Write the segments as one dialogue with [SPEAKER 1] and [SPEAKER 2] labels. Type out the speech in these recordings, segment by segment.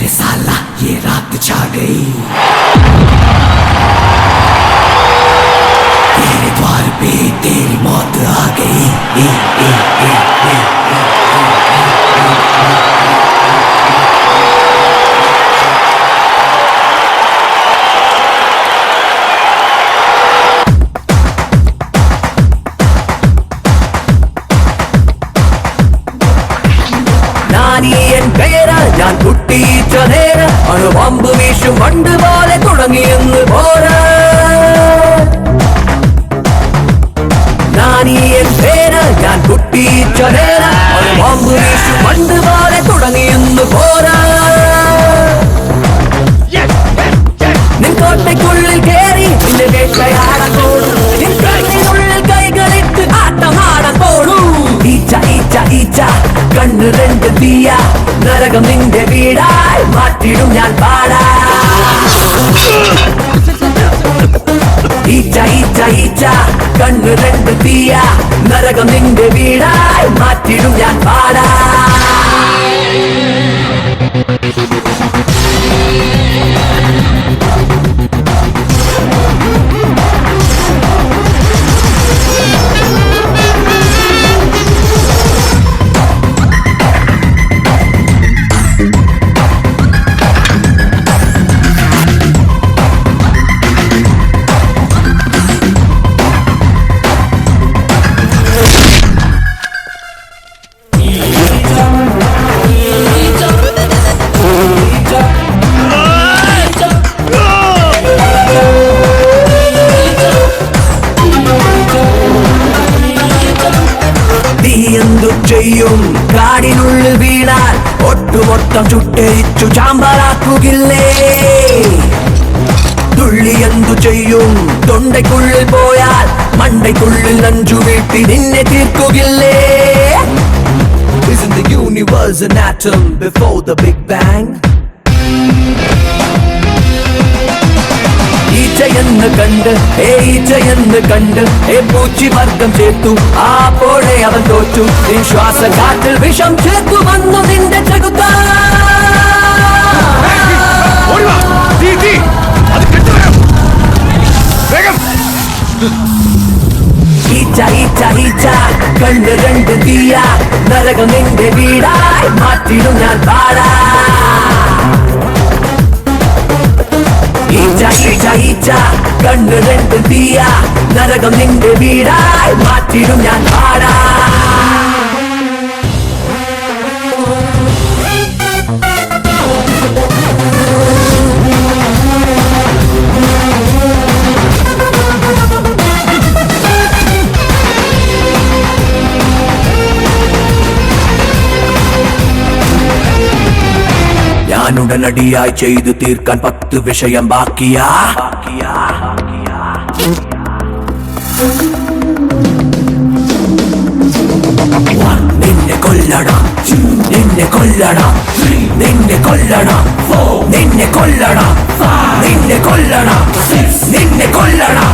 [SPEAKER 1] अरे साला ये रात छा गई, तेरे द्वार पे तेरी मौत आ गई। ए, ए, ए, ए, ए, ഞാൻ കുട്ടിയിച്ച നേരം അണുബോംബ് വീശും പണ്ട് പോലെ തുടങ്ങിയെന്ന് പോരാ. നാനിയൻ പേര് ഞാൻ കുട്ടിയിച്ച നേരം അണുബോംബ് വീശും പണ്ട് പോലെ തുടങ്ങിയെന്ന് പോരാ. നിൻ കോട്ടയ്ക്കുള്ളിൽ കയറി നിന്റെ വേട്ടയാടാൻ പോടും, നിൻ കണ്ണിനുള്ളിൽ കൈകളിട്ട് ആട്ടമാടാൻ പോടും. ഈച്ച ഈച്ച ഈച്ച കണ്ണ് രണ്ട് തീയ, നരകം നിന്റെ വീടായി മാറ്റിടും ഞാൻ പാടാ. ഈച്ച ഈച്ച ഈച്ച കണ്ണ് രണ്ട് തീയ, നരകം നിന്റെ വീടായി മാറ്റിടും ഞാൻ പാടാ. ചെയ്യും കാടിനുള്ളിൽ വീണാൽ ഒട്ടുമൊത്തം ചുട്ടരിച്ചു ചാമ്പലാക്കുകില്ലേ. തുള്ളി എന്തു ചെയ്യും തൊണ്ടയ്ക്കുള്ളിൽ പോയാൽ മണ്ടയ്ക്കുള്ളിൽ നഞ്ചു വീട്ടി നിന്നെ തീർക്കുകില്ലേ. Isn't the universe an atom before the Big Bang? ഈച്ചയെന്ന് കണ്ട് ഈച്ചയെന്ന് കണ്ട് പൂച്ചി വർഗം ചേർത്തു, അപ്പോഴേ അവൻ തോറ്റു. ശ്വാസകാറ്റിൽ വിഷം ചേർത്തു വന്നു നിന്റെ ചെകുത്ത. ഈച്ച ഈച്ച ഈച്ച കണ്ണ് രണ്ട് തീയ, നരകം നിന്റെ വീടായി മാറ്റിടും ഞാൻ പാടാ. ഈച്ച ഈച്ച ഈച്ച കണ്ണ് രണ്ട് തീയ, നരകം നിന്റെ വീടായി മാറ്റിടും ഞാൻ പാടാ. ഞാനുടനടിയായി ചെയ്തു തീർക്കാൻ 10 വിഷയം ബാക്കിയാ. നിന്നെ കൊല്ലണം, നിന്നെ കൊല്ലണം, നിന്നെ കൊല്ലണം, നിന്നെ കൊല്ലണം, നിന്നെ കൊല്ലണം, നിന്നെ കൊല്ലണം,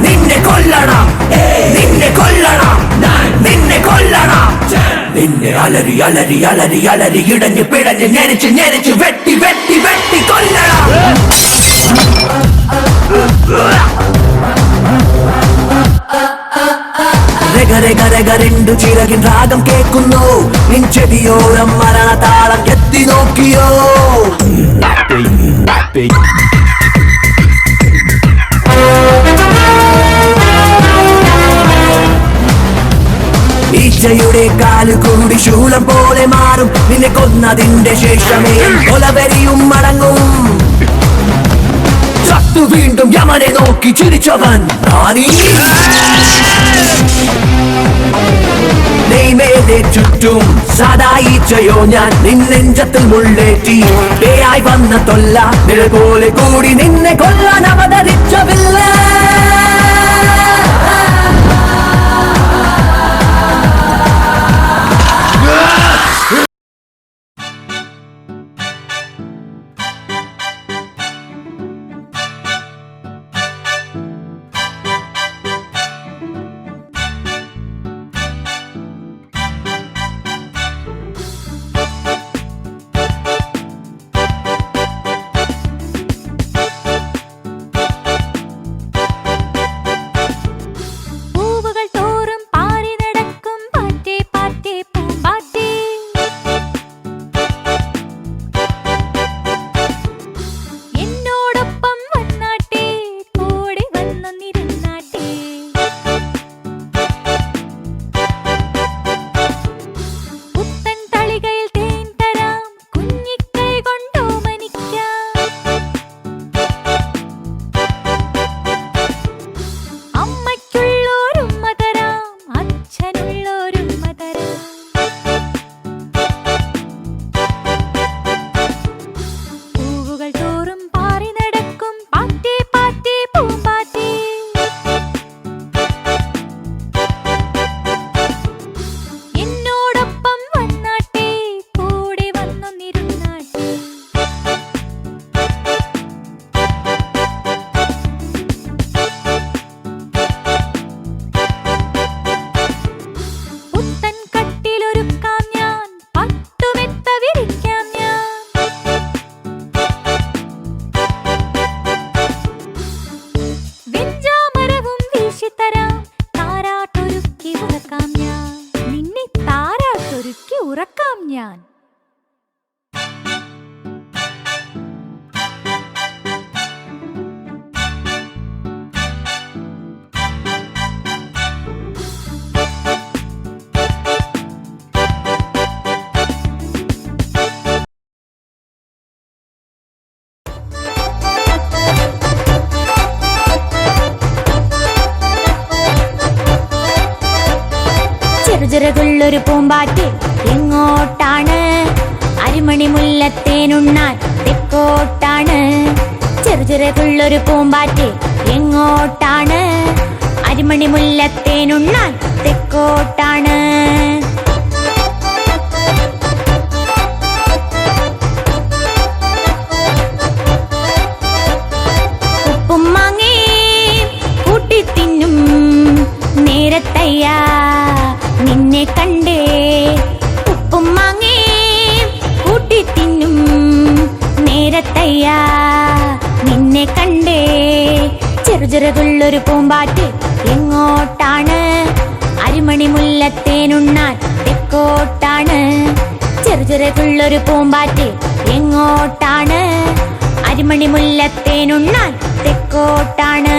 [SPEAKER 1] നിന്നെ കൊല്ലണം, നിന്നെ കൊല്ലണം, നിന്നെ കൊല്ലണം. നിന്നെ അലറി അലറി അലറി അലറി ഇടഞ്ഞ് പിടഞ്ഞ് ഞെരിച്ച് ഞെരിച്ച് വെട്ടി വെട്ടി വെട്ടി കൊല്ലണം. രണ്ടു ചിറകിൻ രാഗം കേൾക്കുന്നു, നിൻ ചെവിയോരം മരണതാളം എത്തി നോക്കിയോ. ഈച്ചയുടെ കാല് കൂടി ശൂലം പോലെ മാറും, നിന്നെ കൊന്നതിന്റെ ശേഷമേ കൊലവരിയും മടങ്ങും. ചത്തു വീണ്ടും യമനെ നോക്കി ചിരിച്ചവൻ നാനീ. നെയ്മേലെ ചുറ്റും സദാ ഈച്ചയോ ഞാൻ, നിന്നെഞ്ചത്തിൽ മുള്ളേറ്റി പേയായി വന്ന തൊല്ല, നിഴൽ പോലെ കൂടി നിന്നെ കൊല്ലാൻ അവതരിച്ചവില്ല.
[SPEAKER 2] ചെറുചെറുകുള്ളൊരു പൂമ്പാറ്റ് എങ്ങോട്ടാണ്? അരിമണി മുല്ലത്തേനുണ്ണാൻ തെക്കോട്ടാണ്. ചെറുചെറുകുള്ളൊരു പൂമ്പാറ്റ് എങ്ങോട്ടാണ്? അരിമണി മുല്ലത്തേനുണ്ണാൻ തെക്കോട്ടാണ്. ഉപ്പും മാങ്ങേ കൂട്ടിത്തിന്നും നേരത്തയ്യാ നിന്നെ കണ്ടേ. ഉപ്പും മാങ്ങേ കൂട്ടിത്തിന്നും നേരത്തയ്യാ നിന്നെ കണ്ടേ. ചെറുചെറുകുള്ളൊരു പൂമ്പാറ്റ് എങ്ങോട്ടാണ്? അരിമണി മുല്ലത്തേനുണ്ണാൻ തെക്കോട്ടാണ്. ചെറുചെറുകുള്ളൊരു പൂമ്പാറ്റ് എങ്ങോട്ടാണ്? അരിമണി മുല്ലത്തേനുണ്ണാൻ തെക്കോട്ടാണ്.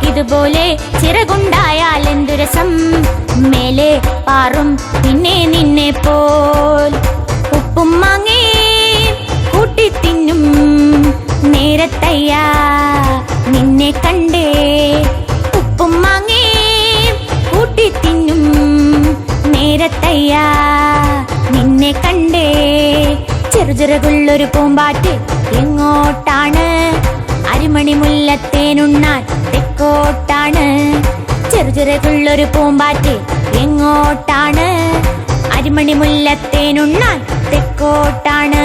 [SPEAKER 2] ഇതുപോലെ ചിറകുണ്ടായാൽ എന്തു രസം, മേലെ പാറും പിന്നെ നിന്നെ പോൽ. ഉപ്പും മാങ്ങേ കൂട്ടിത്തിന്നും നേരത്തയ്യാ നിന്നെ കണ്ടേ. ഉപ്പും മാങ്ങേ കൂട്ടിത്തിന്നും നേരത്തയ്യാ നിന്നെ കണ്ടേ. ചെറുചെറുകുള്ളൊരു പൂമ്പാറ്റ് എങ്ങോട്ടാണ്? അരിമണി മുല്ലത്തേനുണ്ണാൻ തെക്കോട്ടാണ്. ചെറുചെറുകുള്ളൊരു പൂമ്പാറ്റ് എങ്ങോട്ടാണ്? അരിമണി മുല്ലത്തേനുണ്ണാൻ തെക്കോട്ടാണ്.